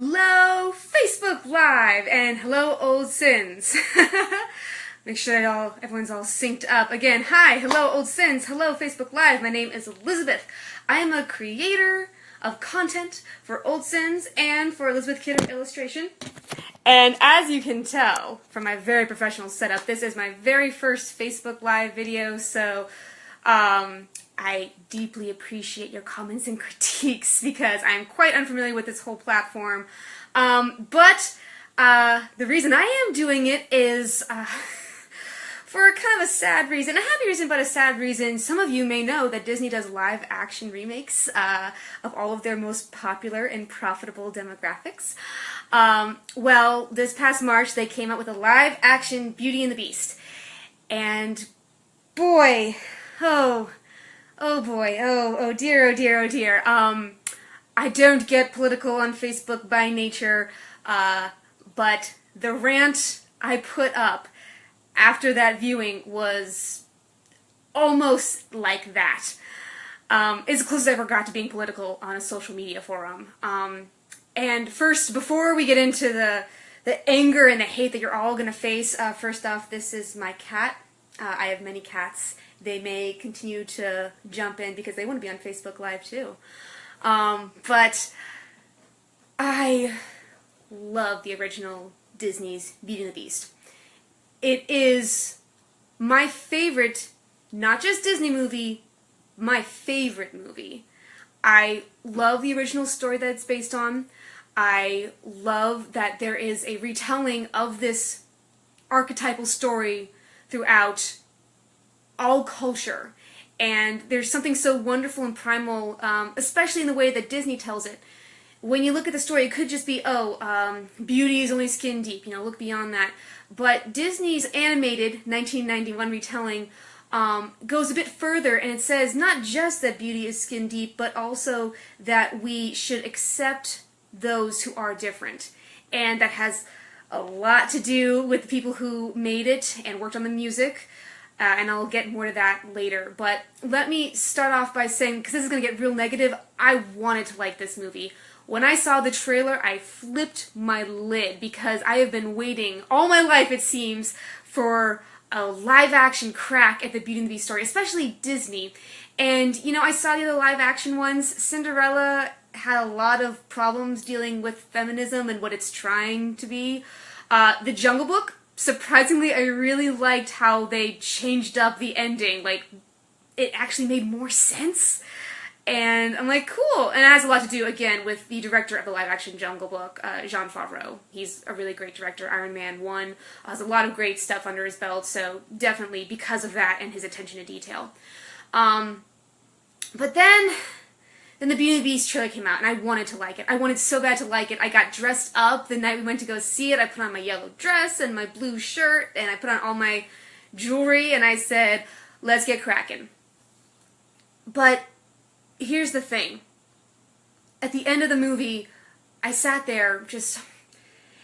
Hello, Facebook Live, and hello, Old Sins. Make sure that everyone's all synced up. Again, hi, hello, Old Sins, hello, Facebook Live. My name is Elizabeth. I am a creator of content for Old Sins and for Elizabeth Kidder Illustration. And as you can tell from my very professional setup, this is my very first Facebook Live video, so I deeply appreciate your comments and critiques because I'm quite unfamiliar with this whole platform. But the reason I am doing it is for kind of a sad reason, a happy reason, but a sad reason. Some of you may know that Disney does live-action remakes of all of their most popular and profitable demographics. Well, this past March, they came out with a live-action Beauty and the Beast. And boy, oh boy, oh dear, oh dear, oh dear. I don't get political on Facebook by nature, but the rant I put up after that viewing was almost like that. It's the closest I ever got to being political on a social media forum. And first, before we get into the anger and the hate that you're all going to face, first off, this is my cat. I have many cats. They may continue to jump in because they want to be on Facebook Live too. But I love the original Disney's Beauty and the Beast. It is my favorite, not just Disney movie, my favorite movie. I love the original story that it's based on. I love that there is a retelling of this archetypal story throughout all culture. And there's something so wonderful and primal, especially in the way that Disney tells it. When you look at the story, it could just be, beauty is only skin deep, look beyond that. But Disney's animated 1991 retelling goes a bit further, and it says not just that beauty is skin deep, but also that we should accept those who are different. And that has a lot to do with the people who made it and worked on the music. And I'll get more to that later. But let me start off by saying, because this is going to get real negative, I wanted to like this movie. When I saw the trailer, I flipped my lid because I have been waiting all my life, it seems, for a live-action crack at the Beauty and the Beast story, especially Disney. And, I saw the other live-action ones. Cinderella had a lot of problems dealing with feminism and what it's trying to be. The Jungle Book, surprisingly, I really liked how they changed up the ending. Like, it actually made more sense. And I'm like, cool. And it has a lot to do, again, with the director of the live-action Jungle Book, Jon Favreau. He's a really great director. Iron Man 1 has a lot of great stuff under his belt, so definitely because of that and his attention to detail. But then the Beauty and the Beast trailer came out, and I wanted to like it. I wanted so bad to like it. I got dressed up the night we went to go see it. I put on my yellow dress and my blue shirt, and I put on all my jewelry, and I said, let's get cracking. But here's the thing. At the end of the movie, I sat there just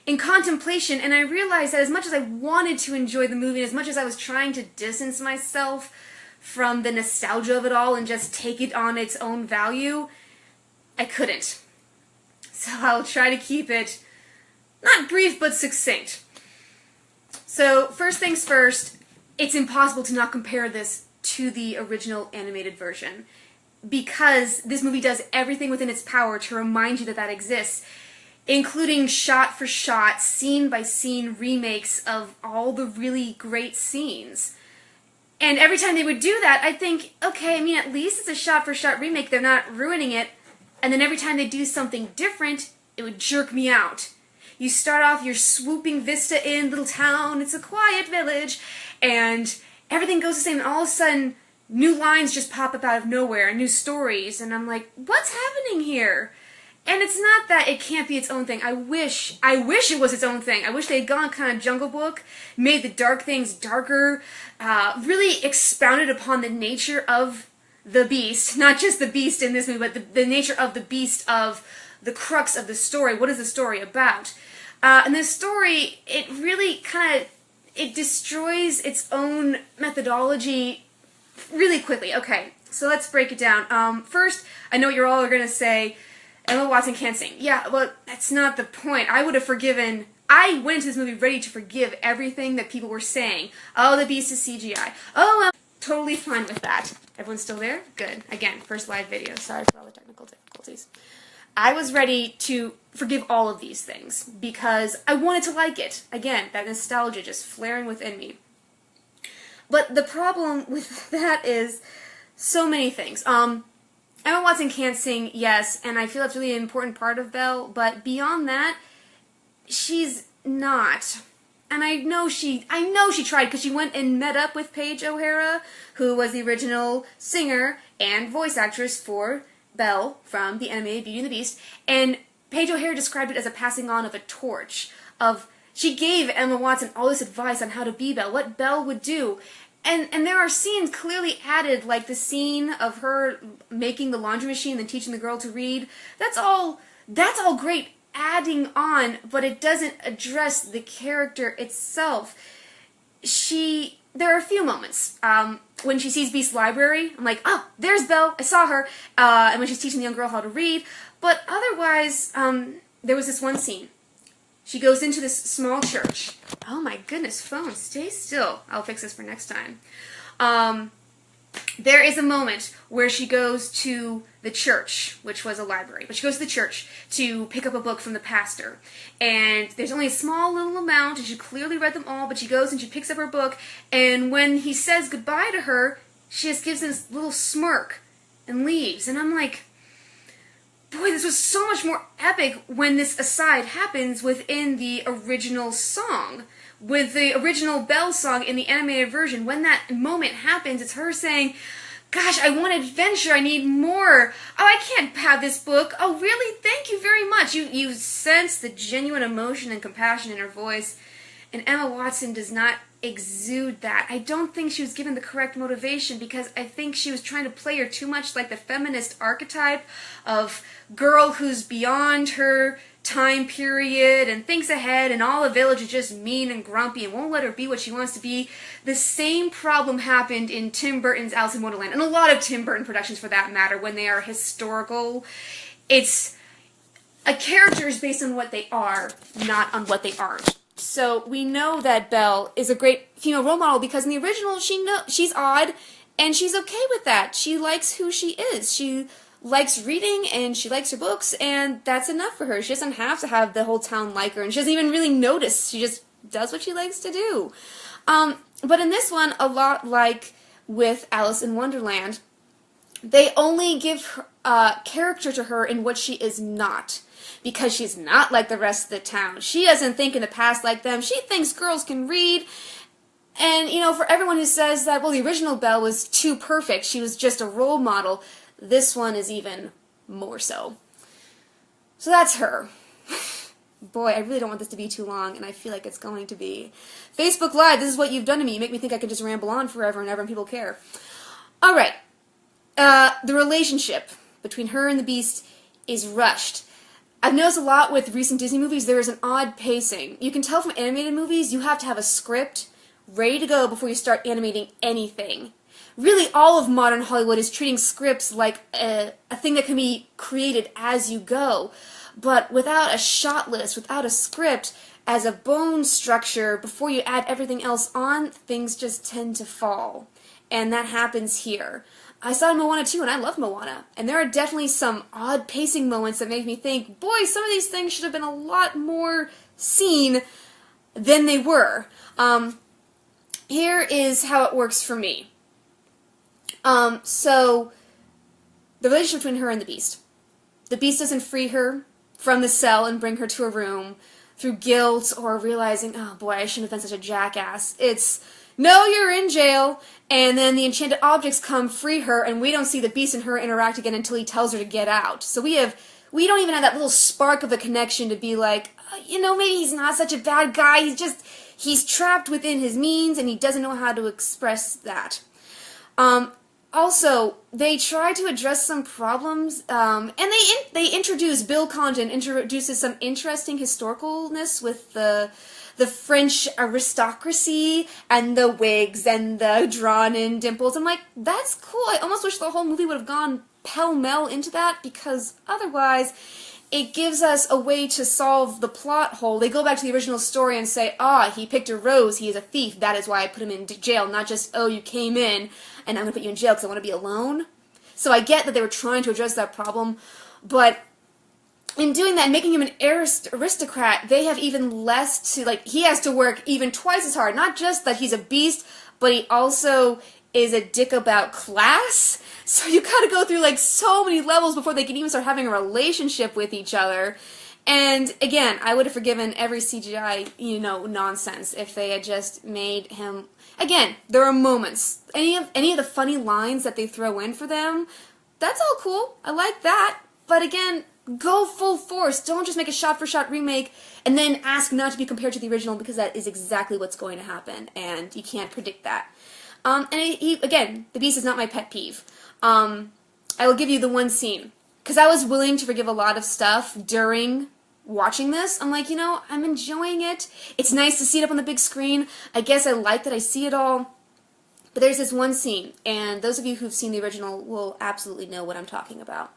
in contemplation, and I realized that as much as I wanted to enjoy the movie, and as much as I was trying to distance myself from the nostalgia of it all and just take it on its own value, I couldn't. So I'll try to keep it not brief, but succinct. So first things first, it's impossible to not compare this to the original animated version, because this movie does everything within its power to remind you that that exists, including shot-for-shot, scene-by-scene remakes of all the really great scenes. And every time they would do that, I'd think, okay, at least it's a shot-for-shot remake, they're not ruining it. And then every time they do something different, it would jerk me out. You start off your swooping vista in little town, it's a quiet village, and everything goes the same, and all of a sudden, new lines just pop up out of nowhere, and new stories, and I'm like, what's happening here? And it's not that it can't be its own thing. I wish it was its own thing. I wish they had gone kind of Jungle Book, made the dark things darker, really expounded upon the nature of the beast, not just the beast in this movie, but the nature of the beast, of the crux of the story. What is the story about? And the story, it really it destroys its own methodology really quickly. Okay, so let's break it down. First, I know what you're all are going to say, Emma Watson can't sing. Yeah, well, that's not the point. I would have forgiven... I went to this movie ready to forgive everything that people were saying. Oh, the Beast is CGI. Oh, I'm totally fine with that. Everyone's still there? Good. Again, first live video. Sorry for all the technical difficulties. I was ready to forgive all of these things because I wanted to like it. Again, that nostalgia just flaring within me. But the problem with that is so many things. Emma Watson can't sing, yes, and I feel that's really an important part of Belle, but beyond that, she's not. And I know she tried because she went and met up with Paige O'Hara, who was the original singer and voice actress for Belle from the animated Beauty and the Beast, and Paige O'Hara described it as a passing on of a torch. She gave Emma Watson all this advice on how to be Belle, what Belle would do. And there are scenes clearly added, like the scene of her making the laundry machine and teaching the girl to read. That's all great adding on, but it doesn't address the character itself. There are a few moments. When she sees Beast's library, I'm like, oh, there's Belle, I saw her. And when she's teaching the young girl how to read. But otherwise, there was this one scene. She goes into this small church. Oh my goodness, phone, stay still. I'll fix this for next time. There is a moment where she goes to the church, which was a library, but she goes to the church to pick up a book from the pastor. And there's only a small little amount, and she clearly read them all, but she goes and she picks up her book, and when he says goodbye to her, she just gives this little smirk and leaves. And I'm like, boy, this was so much more epic when this aside happens within the original song. With the original Belle song in the animated version, when that moment happens, it's her saying, gosh, I want adventure, I need more. Oh, I can't have this book. Oh, really? Thank you very much. You sense the genuine emotion and compassion in her voice, and Emma Watson does not exude that. I don't think she was given the correct motivation because I think she was trying to play her too much like the feminist archetype of girl who's beyond her time period and thinks ahead, and all the village is just mean and grumpy and won't let her be what she wants to be. The same problem happened in Tim Burton's Alice in Wonderland, and a lot of Tim Burton productions for that matter, when they are historical. It's a character is based on what they are, not on what they aren't. So we know that Belle is a great female role model because in the original she's odd and she's okay with that. She likes who she is. She likes reading and she likes her books, and that's enough for her. She doesn't have to have the whole town like her, and she doesn't even really notice. She just does what she likes to do. But in this one, a lot like with Alice in Wonderland, they only give character to her in what she is not. Because she's not like the rest of the town. She doesn't think in the past like them. She thinks girls can read. And, you know, for everyone who says that, well, the original Belle was too perfect, she was just a role model, this one is even more so. So that's her. Boy, I really don't want this to be too long, and I feel like it's going to be. Facebook Live, this is what you've done to me. You make me think I can just ramble on forever and ever and people care. Alright. The relationship between her and the Beast is rushed. I've noticed a lot with recent Disney movies, there is an odd pacing. You can tell from animated movies, you have to have a script ready to go before you start animating anything. Really, all of modern Hollywood is treating scripts like a thing that can be created as you go. But without a shot list, without a script, as a bone structure, before you add everything else on, things just tend to fall. And that happens here. I saw Moana 2, and I love Moana. And there are definitely some odd pacing moments that make me think, boy, some of these things should have been a lot more seen than they were. Here is how it works for me. So, the relationship between her and the Beast. The Beast doesn't free her from the cell and bring her to a room through guilt or realizing, oh boy, I shouldn't have been such a jackass. It's, no, you're in jail, and then the enchanted objects come free her, and we don't see the Beast and her interact again until he tells her to get out. So we don't even have that little spark of a connection to be like, you know, maybe he's not such a bad guy, he's trapped within his means, and he doesn't know how to express that. Also, they try to address some problems, and they introduce, Bill Condon introduces some interesting historicalness with the French aristocracy and the wigs and the drawn-in dimples. I'm like, that's cool. I almost wish the whole movie would have gone pell-mell into that, because otherwise it gives us a way to solve the plot hole. They go back to the original story and say, he picked a rose, he is a thief, that is why I put him in jail, not just, you came in and I'm going to put you in jail because I want to be alone. So I get that they were trying to address that problem, but in doing that, making him an aristocrat, they have even less to, he has to work even twice as hard. Not just that he's a beast, but he also is a dick about class. So you gotta go through, so many levels before they can even start having a relationship with each other. And, again, I would have forgiven every CGI, nonsense if they had just made him... Again, there are moments. Any of the funny lines that they throw in for them, that's all cool. I like that. But, again... Go full force. Don't just make a shot-for-shot remake and then ask not to be compared to the original, because that is exactly what's going to happen, and you can't predict that. And again, the Beast is not my pet peeve. I will give you the one scene, because I was willing to forgive a lot of stuff during watching this. I'm like, I'm enjoying it. It's nice to see it up on the big screen. I guess I like that I see it all. But there's this one scene, and those of you who've seen the original will absolutely know what I'm talking about.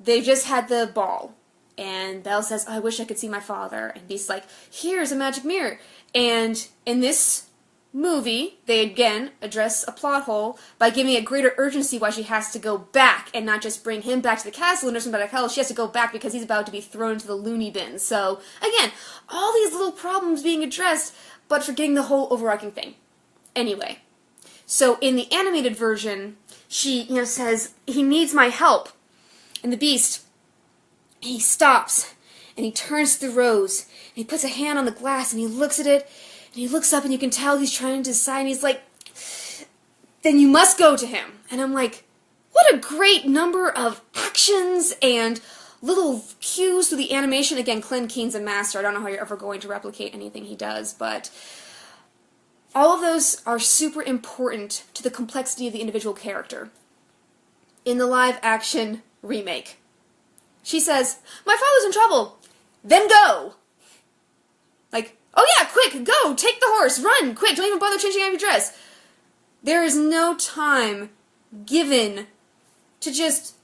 They just had the ball, and Belle says, I wish I could see my father, and Beast's like, here's a magic mirror. And in this movie, they again address a plot hole by giving it greater urgency why she has to go back, and not just bring him back to the castle and nurse him back to hell. She has to go back because he's about to be thrown into the loony bin. So, again, all these little problems being addressed, but forgetting the whole overarching thing. Anyway, so in the animated version, she, says, he needs my help. And the Beast, he stops, and he turns to the rose, and he puts a hand on the glass, and he looks at it, and he looks up, and you can tell he's trying to decide, and he's like, then you must go to him. And I'm like, what a great number of actions and little cues through the animation. Again, Clint Keen's a master. I don't know how you're ever going to replicate anything he does, but... all of those are super important to the complexity of the individual character. In the live-action remake, she says, my father's in trouble, then go! Oh yeah, quick, go, take the horse, run, quick, don't even bother changing out your dress. There is no time given to just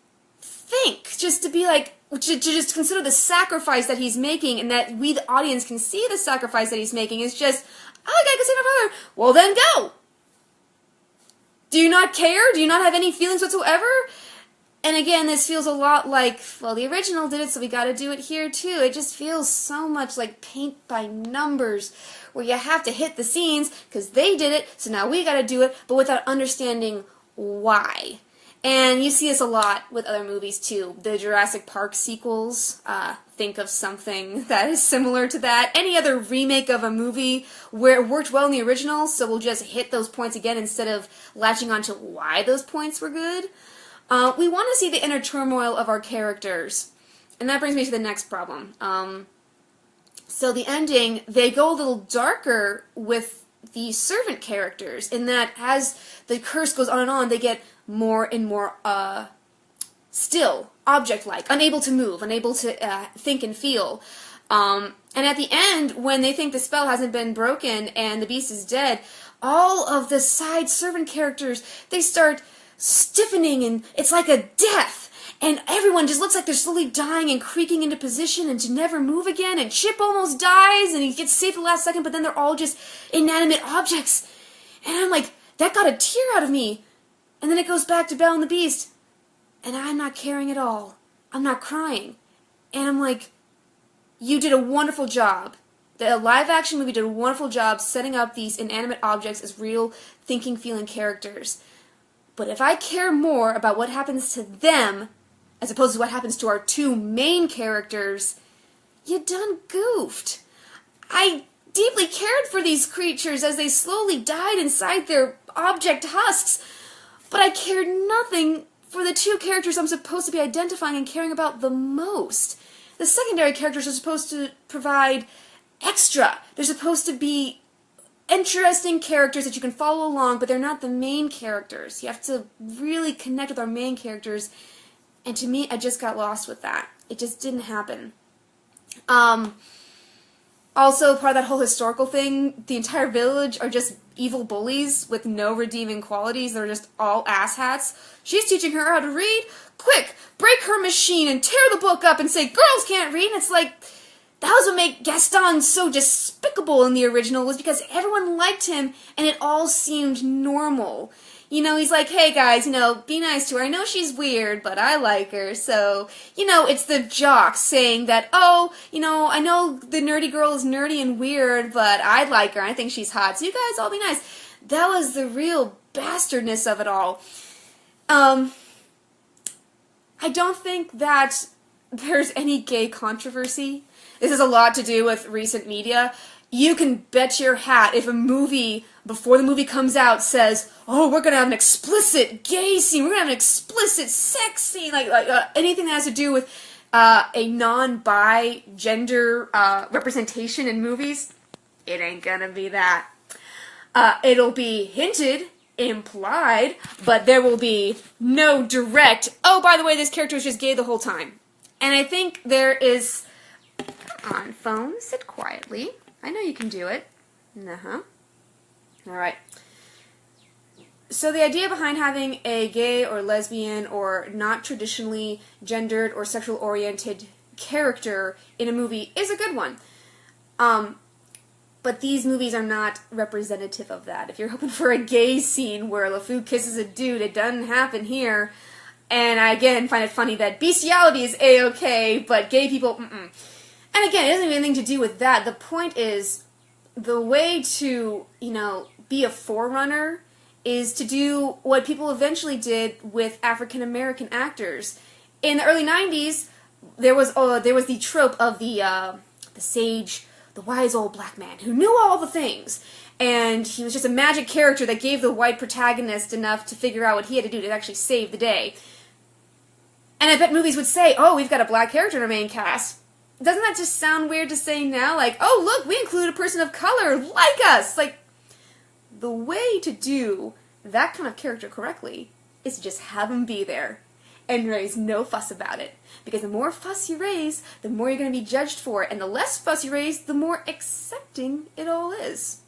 think, just to be to just consider the sacrifice that he's making, and that we, the audience, can see the sacrifice that he's making. It's just, I gotta go save my father. Well, then go! Do you not care? Do you not have any feelings whatsoever? And again, this feels a lot like, well, the original did it, so we gotta do it here too. It just feels so much like paint by numbers, where you have to hit the scenes, because they did it, so now we gotta do it, but without understanding why. And you see this a lot with other movies too. The Jurassic Park sequels, think of something that is similar to that. Any other remake of a movie where it worked well in the original, so we'll just hit those points again instead of latching on to why those points were good. We want to see the inner turmoil of our characters. And that brings me to the next problem. So the ending, they go a little darker with the servant characters, in that as the curse goes on, they get more and more still, object-like, unable to move, unable to think and feel. And at the end, when they think the spell hasn't been broken and the Beast is dead, all of the side servant characters, they start stiffening, and it's like a death. And everyone just looks like they're slowly dying and creaking into position and to never move again. And Chip almost dies, and he gets saved at the last second, but then they're all just inanimate objects. And I'm like, that got a tear out of me. And then it goes back to Belle and the Beast, and I'm not caring at all. I'm not crying. And I'm like, you did a wonderful job. The live-action movie did a wonderful job setting up these inanimate objects as real, thinking, feeling characters. But if I care more about what happens to them, as opposed to what happens to our two main characters, you done goofed. I deeply cared for these creatures as they slowly died inside their object husks, but I cared nothing for the two characters I'm supposed to be identifying and caring about the most. The secondary characters are supposed to provide extra. They're supposed to be interesting characters that you can follow along, but they're not the main characters. You have to really connect with our main characters, and to me, I just got lost with that. It just didn't happen. Also, part of that whole historical thing, the entire village are just evil bullies with no redeeming qualities. They're just all asshats. She's teaching her how to read. Quick, break her machine and tear the book up and say, girls can't read. And it's like, that was what made Gaston so despicable in the original, was because everyone liked him and it all seemed normal. You know, he's like, hey guys, you know, be nice to her. I know she's weird, but I like her. So, you know, it's the jocks saying that, oh, you know, I know the nerdy girl is nerdy and weird, but I like her. I think she's hot. So you guys all be nice. That was the real bastardness of it all. I don't think that there's any gay controversy. This has a lot to do with recent media. You can bet your hat if a movie, before the movie comes out, says, oh, we're going to have an explicit gay scene, we're going to have an explicit sex scene, like anything that has to do with a non-bi gender representation in movies, it ain't going to be that. It'll be hinted, implied, but there will be no direct, oh, by the way, this character was just gay the whole time. And I think there is, on phone, sit quietly. I know you can do it. Uh-huh. Alright. So the idea behind having a gay or lesbian or not traditionally gendered or sexual oriented character in a movie is a good one. But these movies are not representative of that. If you're hoping for a gay scene where LeFou kisses a dude, it doesn't happen here. And I, again, find it funny that bestiality is A-okay, but gay people, mm-mm. And again, it doesn't have anything to do with that. The point is, the way to, you know, be a forerunner is to do what people eventually did with African American actors. In the early 90s, there was the trope of the sage, the wise old black man who knew all the things. And he was just a magic character that gave the white protagonist enough to figure out what he had to do to actually save the day. And I bet movies would say, oh, we've got a black character in our main cast. Doesn't that just sound weird to say now? Like, oh, look, we include a person of color like us. Like, the way to do that kind of character correctly is to just have him be there and raise no fuss about it. Because the more fuss you raise, the more you're going to be judged for it. And the less fuss you raise, the more accepting it all is.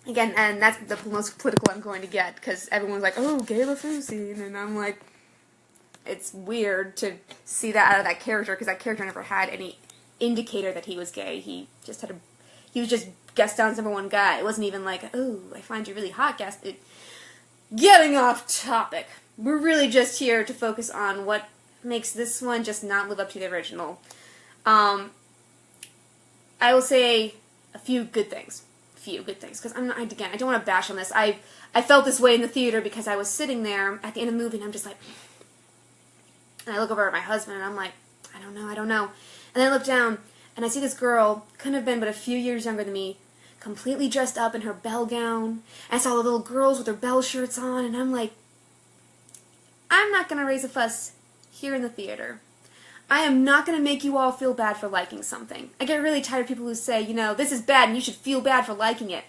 Again, and that's the most political I'm going to get, because everyone's like, oh, gay LeFou scene, and I'm like, it's weird to see that out of that character, because that character never had any indicator that he was gay. He was just Gaston's #1 guy. It wasn't even like, oh, I find you really hot, Gaston. Getting off topic. We're really just here to focus on what makes this one just not live up to the original. I will say a few good things. Because I don't want to bash on this. I felt this way in the theater because I was sitting there at the end of the movie and I'm just like, and I look over at my husband and I'm like, I don't know. And then I look down and I see this girl, couldn't have been but a few years younger than me, completely dressed up in her bell gown. And I saw the little girls with their bell shirts on and I'm like, I'm not going to raise a fuss here in the theater. I am not going to make you all feel bad for liking something. I get really tired of people who say, you know, this is bad and you should feel bad for liking it.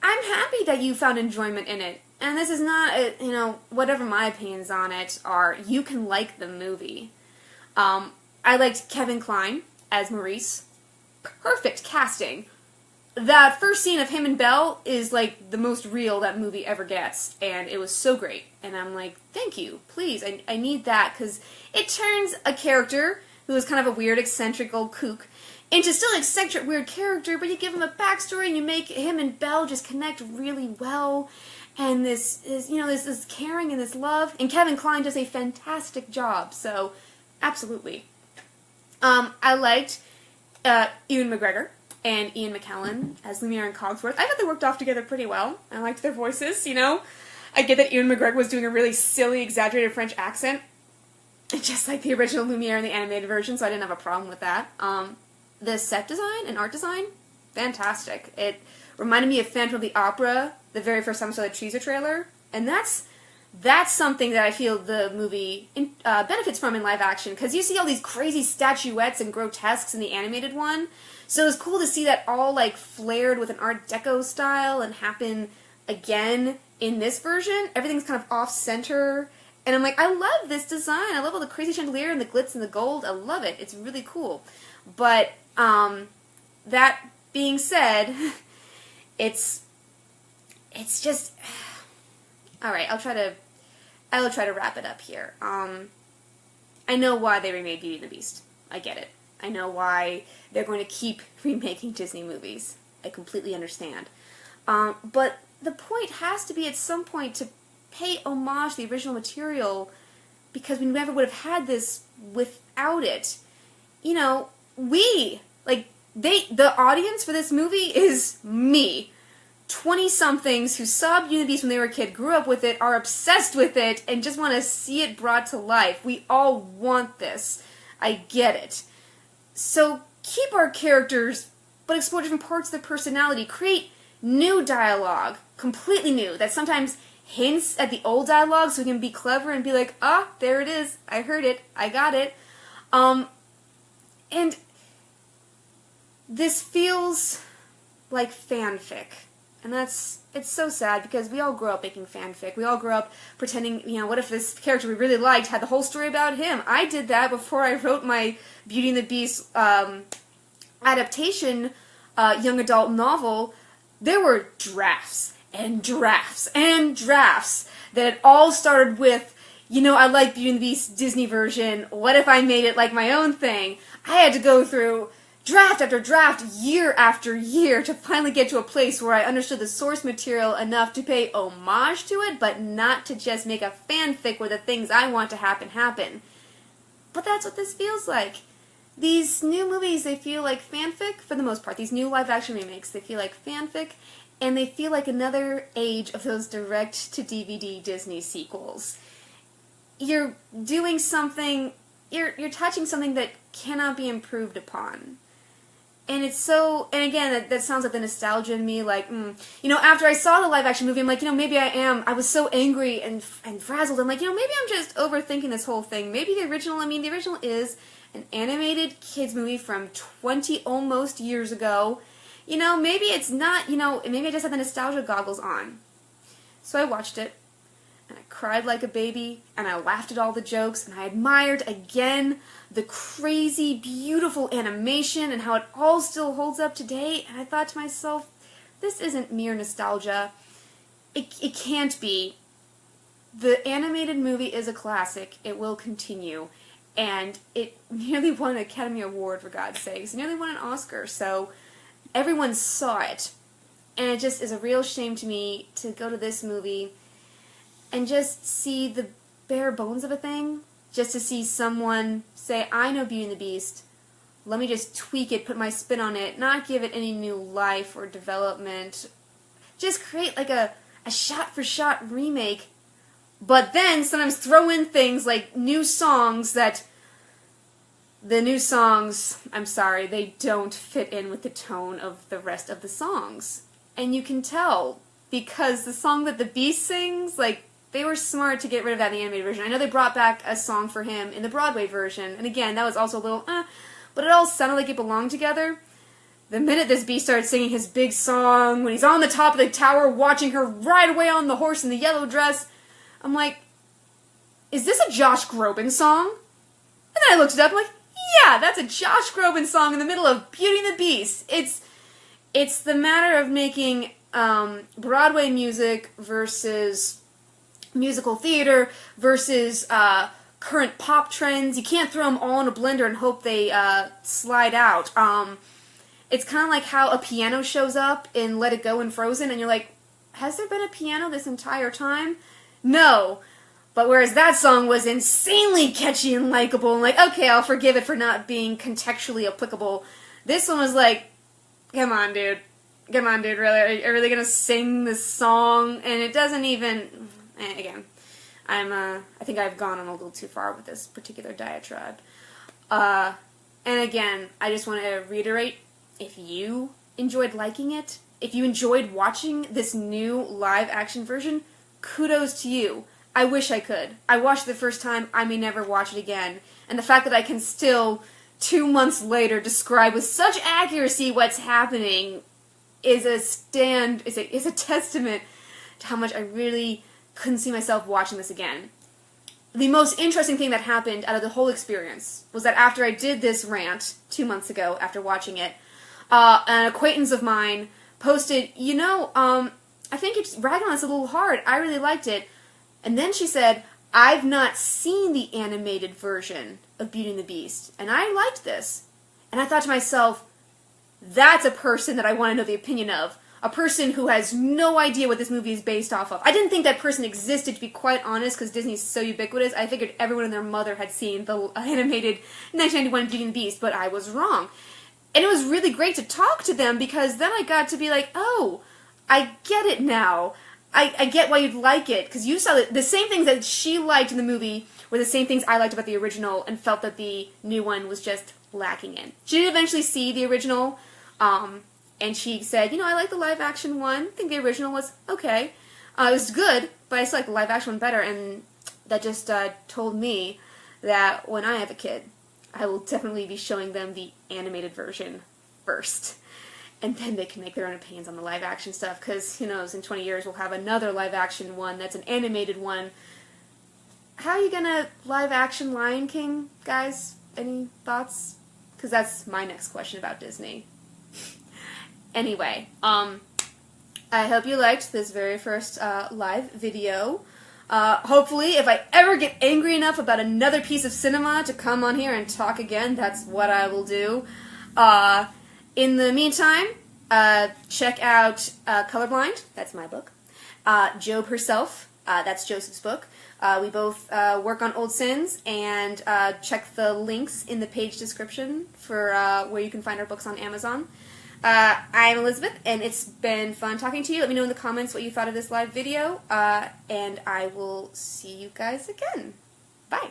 I'm happy that you found enjoyment in it. And this is not, you know, whatever my opinions on it are, you can like the movie. I liked Kevin Kline as Maurice. Perfect casting. That first scene of him and Belle is like the most real that movie ever gets, and it was so great. And I'm like, thank you, please, I need that, because it turns a character who is kind of a weird, eccentric old kook into still an eccentric, weird character, but you give him a backstory and you make him and Belle just connect really well. And this is, you know, this caring and this love. And Kevin Kline does a fantastic job, so absolutely. I liked Ewan McGregor and Ian McKellen as Lumiere and Cogsworth. I thought they worked off together pretty well. I liked their voices, you know. I get that Ewan McGregor was doing a really silly, exaggerated French accent, just like the original Lumiere in the animated version, so I didn't have a problem with that. The set design and art design, fantastic. It reminded me of Phantom of the Opera the very first time I saw the teaser trailer, and that's something that I feel the movie benefits from in live action, because you see all these crazy statuettes and grotesques in the animated one, so it was cool to see that all like flared with an Art Deco style and happen again in this version. Everything's kind of off-center, and I'm like, I love this design. I love all the crazy chandelier and the glitz and the gold. I love it. It's really cool. But that being said, it's it's just... Alright, I'll try to wrap it up here. I know why they remade Beauty and the Beast. I get it. I know why they're going to keep remaking Disney movies. I completely understand. But the point has to be at some point to pay homage to the original material, because we never would have had this without it. You know, the audience for this movie is me. 20-somethings who saw Beauty and the Beast when they were a kid, grew up with it, are obsessed with it, and just want to see it brought to life. We all want this. I get it. So keep our characters, but explore different parts of their personality. Create new dialogue, completely new, that sometimes hints at the old dialogue so we can be clever and be like, ah, there it is, I heard it, I got it. And this feels like fanfic. And it's so sad, because we all grew up making fanfic. We all grew up pretending, what if this character we really liked had the whole story about him? I did that before I wrote my Beauty and the Beast adaptation young adult novel. There were drafts and drafts and drafts that all started with, I like Beauty and the Beast Disney version. What if I made it like my own thing? I had to go through draft after draft, year after year, to finally get to a place where I understood the source material enough to pay homage to it, but not to just make a fanfic where the things I want to happen. But that's what this feels like. These new movies, they feel like fanfic for the most part. These new live-action remakes, they feel like fanfic, and they feel like another age of those direct-to-DVD Disney sequels. You're doing something, you're touching something that cannot be improved upon. And it's so, and again, that sounds like the nostalgia in me, like, after I saw the live-action movie, I'm like, maybe I was so angry and frazzled, I'm like, maybe I'm just overthinking this whole thing. Maybe the original is an animated kids movie from 20 almost years ago. Maybe it's not, maybe I just had the nostalgia goggles on. So I watched it, and I cried like a baby, and I laughed at all the jokes, and I admired, again, the crazy, beautiful animation and how it all still holds up today, and I thought to myself, this isn't mere nostalgia. It can't be. The animated movie is a classic. It will continue. And it nearly won an Academy Award, for God's sakes. It nearly won an Oscar, so everyone saw it. And it just is a real shame to me to go to this movie and just see the bare bones of a thing. Just to see someone say, I know Beauty and the Beast, let me just tweak it, put my spin on it, not give it any new life or development. Just create like a shot-for-shot remake, but then sometimes throw in things like new songs that the new songs, I'm sorry, they don't fit in with the tone of the rest of the songs. And you can tell, because the song that the Beast sings, they were smart to get rid of that in the animated version. I know they brought back a song for him in the Broadway version, and again, that was also a little, but it all sounded like it belonged together. The minute this Beast started singing his big song, when he's on the top of the tower watching her ride away on the horse in the yellow dress, I'm like, is this a Josh Groban song? And then I looked it up, I'm like, yeah, that's a Josh Groban song in the middle of Beauty and the Beast. It's the matter of making Broadway music versus musical theater versus current pop trends. You can't throw them all in a blender and hope they slide out. It's kind of like how a piano shows up in Let It Go and Frozen, and you're like, has there been a piano this entire time? No. But whereas that song was insanely catchy and likable, and like, okay, I'll forgive it for not being contextually applicable, this one was like, come on, dude. Come on, dude, really? Are you really gonna sing this song? And it doesn't even... Again, I think I've gone on a little too far with this particular diatribe. And again, I just want to reiterate, if you enjoyed liking it, if you enjoyed watching this new live-action version, kudos to you. I wish I could. I watched it the first time, I may never watch it again. And the fact that I can still, 2 months later, describe with such accuracy what's happening is a testament to how much I really couldn't see myself watching this again. The most interesting thing that happened out of the whole experience was that after I did this rant 2 months ago, after watching it, an acquaintance of mine posted, I think it's ragging on us a little hard. I really liked it. And then she said, I've not seen the animated version of Beauty and the Beast, and I liked this. And I thought to myself, that's a person that I want to know the opinion of. A person who has no idea what this movie is based off of. I didn't think that person existed, to be quite honest, because Disney's so ubiquitous. I figured everyone and their mother had seen the animated 1991 Beauty and the Beast, but I was wrong. And it was really great to talk to them, because then I got to be like, oh, I get it now. I get why you'd like it, because you saw the same things that she liked in the movie were the same things I liked about the original, and felt that the new one was just lacking in. She did eventually see the original, and she said, I like the live-action one. I think the original was okay. It was good, but I still like the live-action one better, and that just told me that when I have a kid, I will definitely be showing them the animated version first. And then they can make their own opinions on the live-action stuff, because, who knows, in 20 years we'll have another live-action one that's an animated one. How are you gonna live-action Lion King, guys? Any thoughts? Because that's my next question about Disney. Anyway, I hope you liked this very first live video. Hopefully, if I ever get angry enough about another piece of cinema to come on here and talk again, that's what I will do. In the meantime, check out Colorblind, that's my book. Job Herself, that's Joseph's book. We both work on Old Sins, and check the links in the page description for where you can find our books on Amazon. I'm Elizabeth, and it's been fun talking to you. Let me know in the comments what you thought of this live video, and I will see you guys again. Bye!